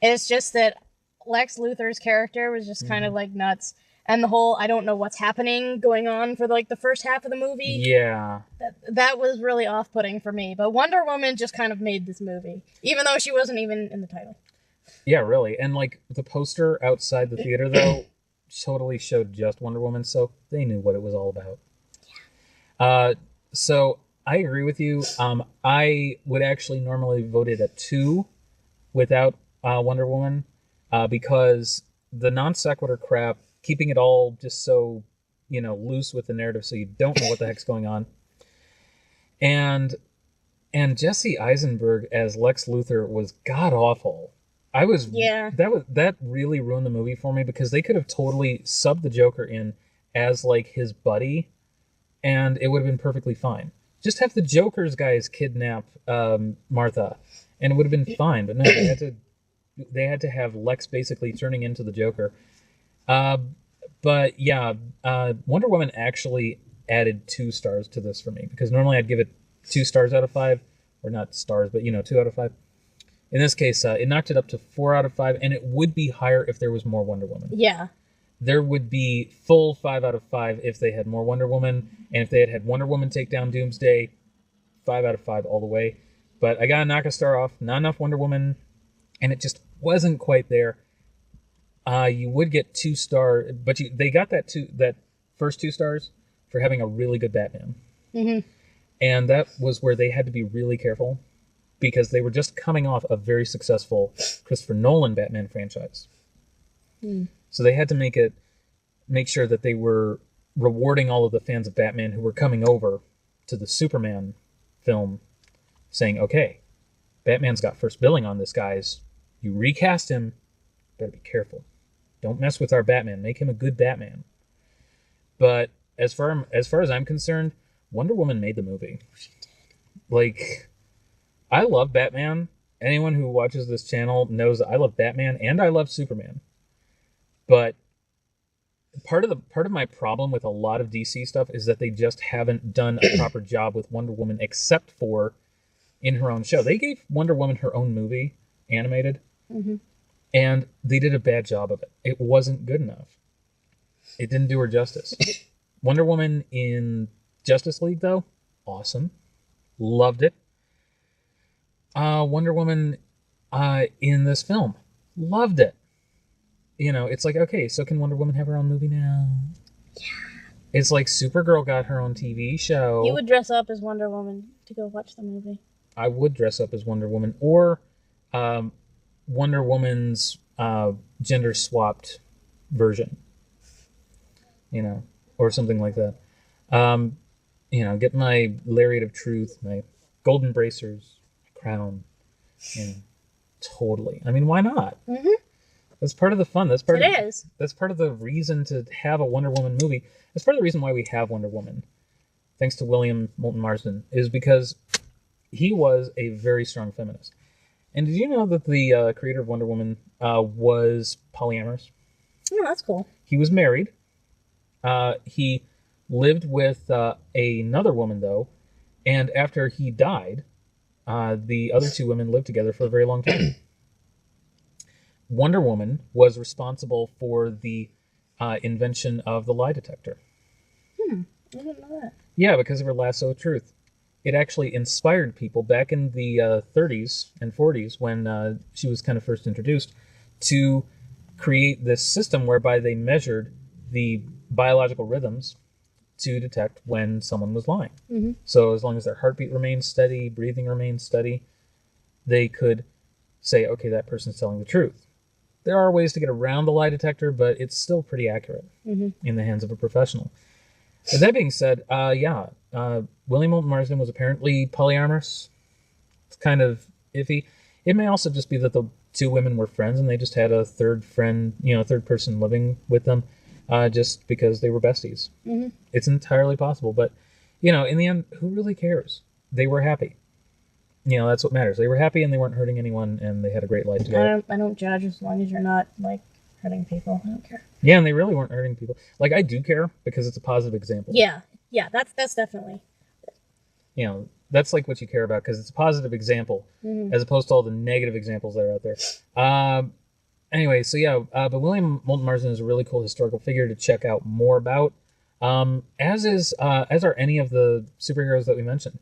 It's just that Lex Luthor's character was just kind of like nuts. And the whole I don't know what's happening going on for like the first half of the movie. Yeah. That was really off-putting for me. But Wonder Woman just kind of made this movie. Even though she wasn't even in the title. Yeah, really. And like the poster outside the theater though totally showed just Wonder Woman, so they knew what it was all about. Yeah. So I agree with you. I would actually normally vote it a 2 without Wonder Woman because the non sequitur crap, keeping it all just so, loose with the narrative so you don't know what the heck's going on. And Jesse Eisenberg as Lex Luthor was god-awful. That really ruined the movie for me because they could have totally subbed the Joker in as, like, his buddy, and it would have been perfectly fine. Just have the Joker's guys kidnap Martha, and it would have been fine. But no, they had to have Lex basically turning into the Joker. But yeah, Wonder Woman actually added 2 stars to this for me because normally I'd give it 2 stars out of 5, or not stars, but 2 out of 5. In this case, it knocked it up to 4 out of 5, and it would be higher if there was more Wonder Woman. Yeah. There would be full 5 out of 5 if they had more Wonder Woman, and if they had Wonder Woman take down Doomsday, 5 out of 5 all the way. But I gotta knock a star off. Not enough Wonder Woman, and it just wasn't quite there. You would get 2 stars, but they got that first 2 stars for having a really good Batman. Mm-hmm. And that was where they had to be really careful because they were just coming off a very successful Christopher Nolan Batman franchise. Mm. So they had to make sure that they were rewarding all of the fans of Batman who were coming over to the Superman film saying, okay, Batman's got first billing on this, guys. You recast him, better be careful. Don't mess with our Batman. Make him a good Batman. But as far as I'm concerned, Wonder Woman made the movie. She did. Like, I love Batman. Anyone who watches this channel knows I love Batman and I love Superman. But part of my problem with a lot of DC stuff is that they just haven't done a proper job with Wonder Woman, except for in her own show. They gave Wonder Woman her own movie, animated, and they did a bad job of it. It wasn't good enough. It didn't do her justice. Wonder Woman in Justice League, though, awesome. Loved it. Wonder Woman in this film, loved it. It's like, okay, so can Wonder Woman have her own movie now? Yeah. It's like Supergirl got her own TV show. You would dress up as Wonder Woman to go watch the movie. I would dress up as Wonder Woman, or Wonder Woman's gender-swapped version. Or something like that. Get my Lariat of Truth, my golden bracers, my crown. Totally. I mean, why not? Mm-hmm. That's part of the fun. That's part of the reason to have a Wonder Woman movie. That's part of the reason why we have Wonder Woman, thanks to William Moulton Marsden, is because he was a very strong feminist. And did you know that the creator of Wonder Woman was polyamorous? Oh, that's cool. He was married. He lived with another woman, though, And after he died, the other two women lived together for a very long time. Wonder Woman was responsible for the invention of the lie detector. I didn't know that. Yeah, because of her lasso of truth. It actually inspired people back in the 30s and 40s when she was kind of first introduced to create this system whereby they measured the biological rhythms to detect when someone was lying. Mm-hmm. So as long as their heartbeat remained steady, breathing remained steady, they could say, okay, that person's telling the truth. There are ways to get around the lie detector, but it's still pretty accurate in the hands of a professional. But that being said, William Moulton Marsden was apparently polyamorous. It's kind of iffy. It may also just be that the two women were friends and they just had a third friend, third person living with them just because they were besties. Mm-hmm. It's entirely possible. But, in the end, who really cares? They were happy. That's what matters. They were happy and they weren't hurting anyone and they had a great life together. I don't judge as long as you're not, hurting people. I don't care. Yeah, and they really weren't hurting people. I do care because it's a positive example. Yeah, that's definitely. That's what you care about because it's a positive example as opposed to all the negative examples that are out there. Anyway, so but William Moulton Marsden is a really cool historical figure to check out more about, as are any of the superheroes that we mentioned.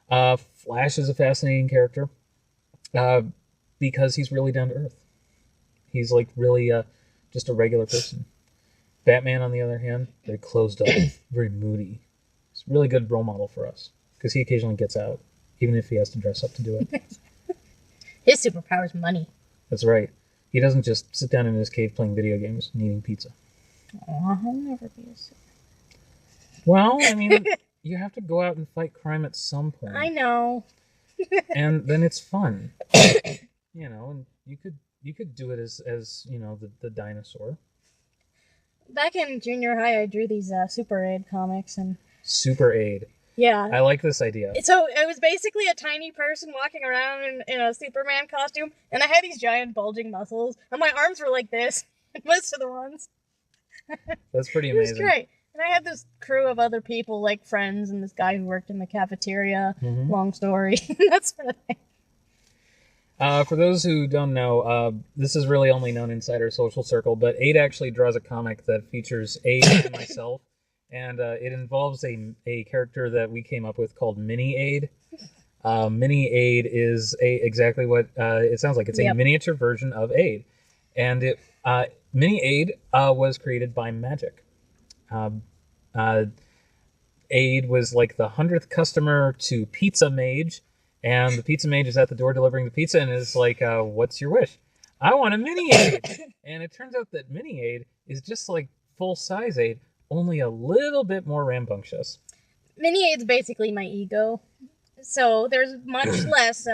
Flash is a fascinating character because he's really down to earth. He's really just a regular person. Batman, on the other hand, very closed up, very moody. He's a really good role model for us because he occasionally gets out, even if he has to dress up to do it. His superpower is money. That's right. He doesn't just sit down in his cave playing video games and eating pizza. Aw, I'll never be a superhero. Well, I mean, you have to go out and fight crime at some point. I know. And then it's fun. And you could do it as the dinosaur. Back in junior high, I drew these Super Aid comics and. Super Aid. Yeah. I like this idea. So it was basically a tiny person walking around in a Superman costume, and I had these giant bulging muscles, and my arms were like this. Most of the ones. That's pretty amazing. It was great. And I had this crew of other people, like friends, and this guy who worked in the cafeteria. Long story. That's what I think. For those who don't know, this is really only known inside our social circle, but Aid actually draws a comic that features Aid and myself, and it involves a character that we came up with called Mini Aid. Mini Aid is exactly what it sounds like. It's a miniature version of Aid, and Mini Aid was created by magic. Aid was like the 100th customer to Pizza Mage. And the pizza mage is at the door delivering the pizza and is like, what's your wish? I want a Mini Aid. And it turns out that Mini Aid is just like full-size Aid, only a little bit more rambunctious. Mini Aid's basically my ego. So there's much less,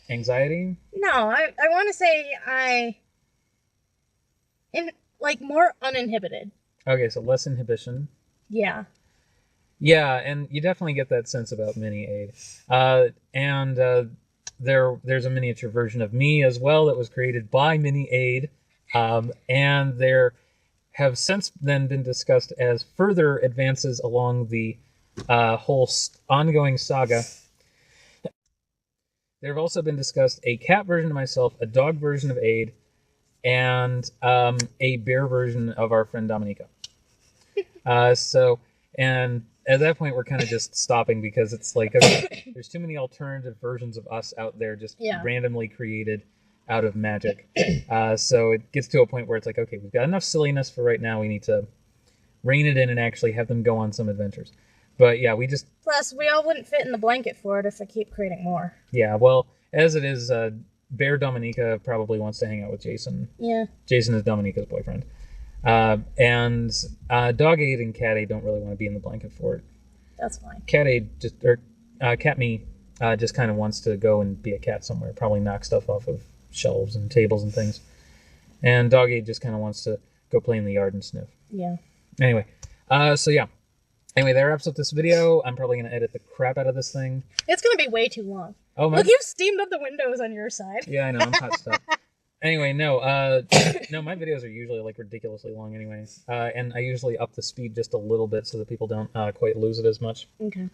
Anxiety? No, I want to say more uninhibited. Okay, so less inhibition. Yeah. Yeah, and you definitely get that sense about Mini Aid. There's a miniature version of me as well that was created by Mini Aid, and there have since then been discussed as further advances along the whole ongoing saga. There have also been discussed a cat version of myself, a dog version of Aid, and a bear version of our friend Dominica. And at that point, we're kind of just stopping because it's like, okay, there's too many alternative versions of us out there just randomly created out of magic. So it gets to a point where it's like, okay, we've got enough silliness for right now. We need to rein it in and actually have them go on some adventures. But yeah, we just... Plus, we all wouldn't fit in the blanket for it if I keep creating more. Yeah, well, as it is, Bear Dominica probably wants to hang out with Jason. Yeah. Jason is Dominica's boyfriend. And Dog Aid and Cat Aid don't really want to be in the blanket for it. That's fine. Cat Aid Cat Me just kind of wants to go and be a cat somewhere, probably knock stuff off of shelves and tables and things. And Dog Aid just kind of wants to go play in the yard and sniff. Yeah. Anyway, Anyway, that wraps up this video. I'm probably going to edit the crap out of this thing. It's going to be way too long. Oh, my... Look, you've steamed up the windows on your side. Yeah, I know. I'm hot stuff. Anyway, no, my videos are usually like ridiculously long anyway. And I usually up the speed just a little bit so that people don't quite lose it as much. Okay.